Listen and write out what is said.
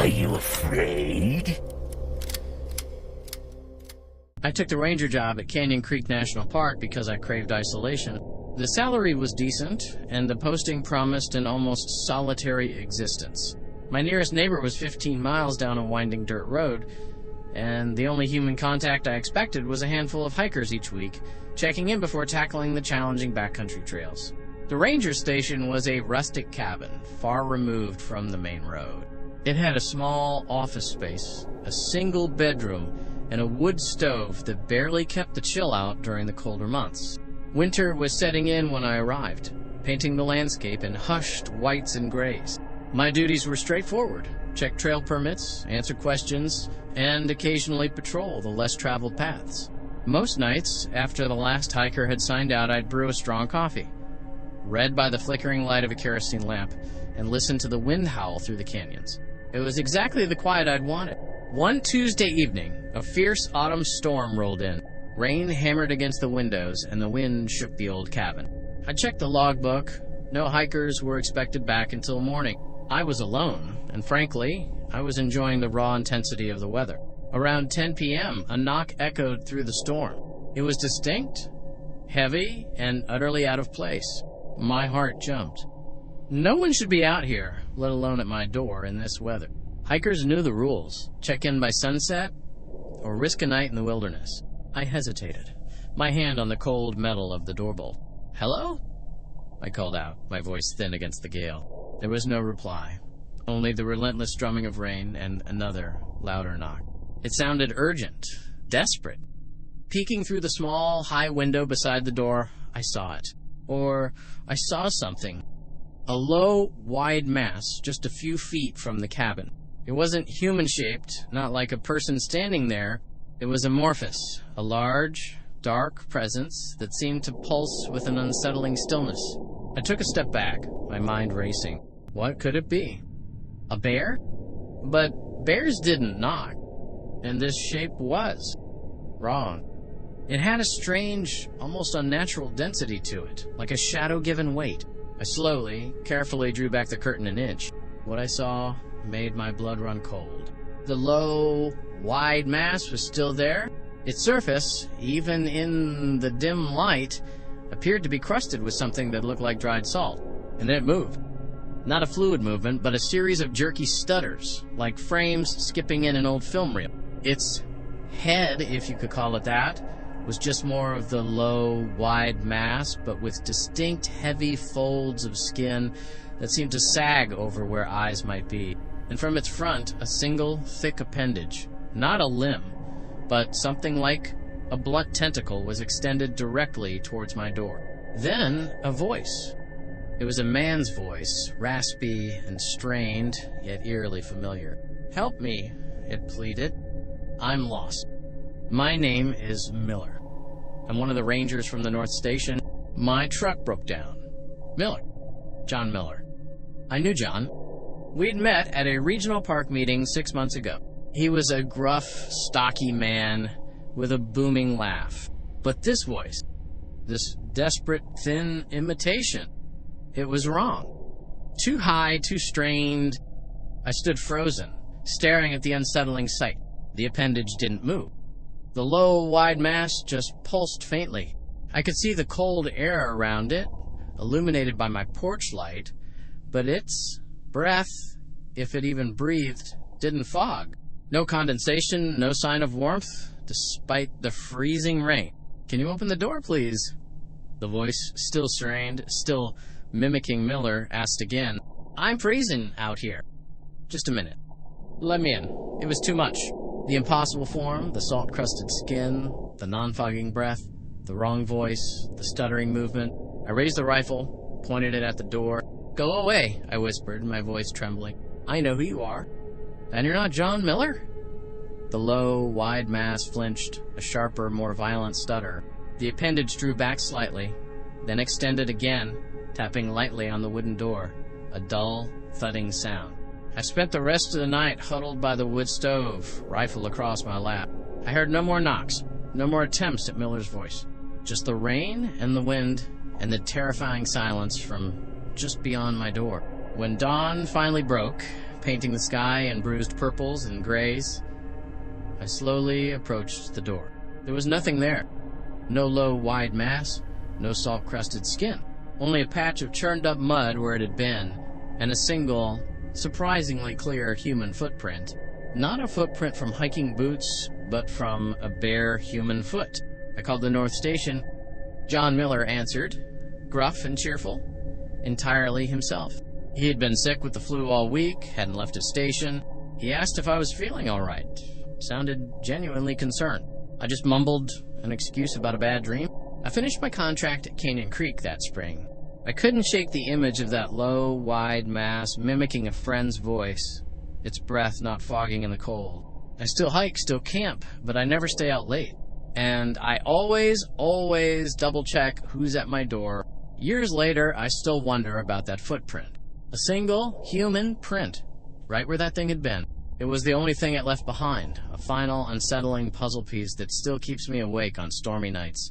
Are you afraid? I took the ranger job at Canyon Creek National Park because I craved isolation. The salary was decent, and the posting promised an almost solitary existence. My nearest neighbor was 15 miles down a winding dirt road, and the only human contact I expected was a handful of hikers each week, checking in before tackling the challenging backcountry trails. The ranger station was a rustic cabin, far removed from the main road. It had a small office space, a single bedroom, and a wood stove that barely kept the chill out during the colder months. Winter was setting in when I arrived, painting the landscape in hushed whites and grays. My duties were straightforward: check trail permits, answer questions, and occasionally patrol the less traveled paths. Most nights, after the last hiker had signed out, I'd brew a strong coffee, read by the flickering light of a kerosene lamp, and listen to the wind howl through the canyons. It was exactly the quiet I'd wanted. One Tuesday evening, a fierce autumn storm rolled in. Rain hammered against the windows, and the wind shook the old cabin. I checked the logbook. No hikers were expected back until morning. I was alone, and frankly, I was enjoying the raw intensity of the weather. Around 10 p.m., a knock echoed through the storm. It was distinct, heavy, and utterly out of place. My heart jumped. No one should be out here, let alone at my door, in this weather. Hikers knew the rules: check in by sunset, or risk a night in the wilderness. I hesitated, my hand on the cold metal of the doorbolt. "Hello?" I called out, my voice thin against the gale. There was no reply, only the relentless drumming of rain and another, louder knock. It sounded urgent, desperate. Peeking through the small, high window beside the door, I saw it. Or I saw something. A low, wide mass just a few feet from the cabin. It wasn't human-shaped, not like a person standing there. It was amorphous, a large, dark presence that seemed to pulse with an unsettling stillness. I took a step back, my mind racing. What could it be? A bear? But bears didn't knock, and this shape was wrong. It had a strange, almost unnatural density to it, like a shadow-given weight. I slowly, carefully drew back the curtain an inch. What I saw made my blood run cold. The low, wide mass was still there. Its surface, even in the dim light, appeared to be crusted with something that looked like dried salt. And then it moved. Not a fluid movement, but a series of jerky stutters, like frames skipping in an old film reel. Its head, if you could call it that, was just more of the low, wide mass, but with distinct, heavy folds of skin that seemed to sag over where eyes might be. And from its front, a single, thick appendage. Not a limb, but something like a blunt tentacle was extended directly towards my door. Then, a voice. It was a man's voice, raspy and strained, yet eerily familiar. "Help me," it pleaded. "I'm lost. My name is Miller. I'm one of the rangers from the North Station. My truck broke down." Miller. John Miller. I knew John. We'd met at a regional park meeting 6 months ago. He was a gruff, stocky man with a booming laugh. But this voice, this desperate, thin imitation, it was wrong. Too high, too strained. I stood frozen, staring at the unsettling sight. The appendage didn't move. The low, wide mass just pulsed faintly. I could see the cold air around it, illuminated by my porch light, but its breath, if it even breathed, didn't fog. No condensation, no sign of warmth, despite the freezing rain. "Can you open the door, please?" The voice, still strained, still mimicking Miller, asked again. "I'm freezing out here." "Just a minute. Let me in." It was too much. The impossible form, the salt-crusted skin, the non-fogging breath, the wrong voice, the stuttering movement. I raised the rifle, pointed it at the door. "Go away," I whispered, my voice trembling. "I know who you are." "And you're not John Miller?" The low, wide mass flinched, a sharper, more violent stutter. The appendage drew back slightly, then extended again, tapping lightly on the wooden door, a dull, thudding sound. I spent the rest of the night huddled by the wood stove, rifle across my lap. I heard no more knocks, no more attempts at Miller's voice. Just the rain and the wind and the terrifying silence from just beyond my door. When dawn finally broke, painting the sky in bruised purples and grays. I slowly approached the door. There was nothing there. No low, wide mass, no salt-crusted skin. Only a patch of churned-up mud where it had been, and a single, surprisingly clear human footprint. Not a footprint from hiking boots, but from a bare human foot. I called the North Station. John Miller answered, gruff and cheerful, entirely himself. He had been sick with the flu all week, hadn't left his station. He asked if I was feeling all right. Sounded genuinely concerned. I just mumbled an excuse about a bad dream. I finished my contract at Canyon Creek that spring. I couldn't shake the image of that low, wide mass mimicking a friend's voice, its breath not fogging in the cold. I still hike, still camp, but I never stay out late. And I always double-check who's at my door. Years later, I still wonder about that footprint. A single, human print, right where that thing had been. It was the only thing it left behind, a final, unsettling puzzle piece that still keeps me awake on stormy nights.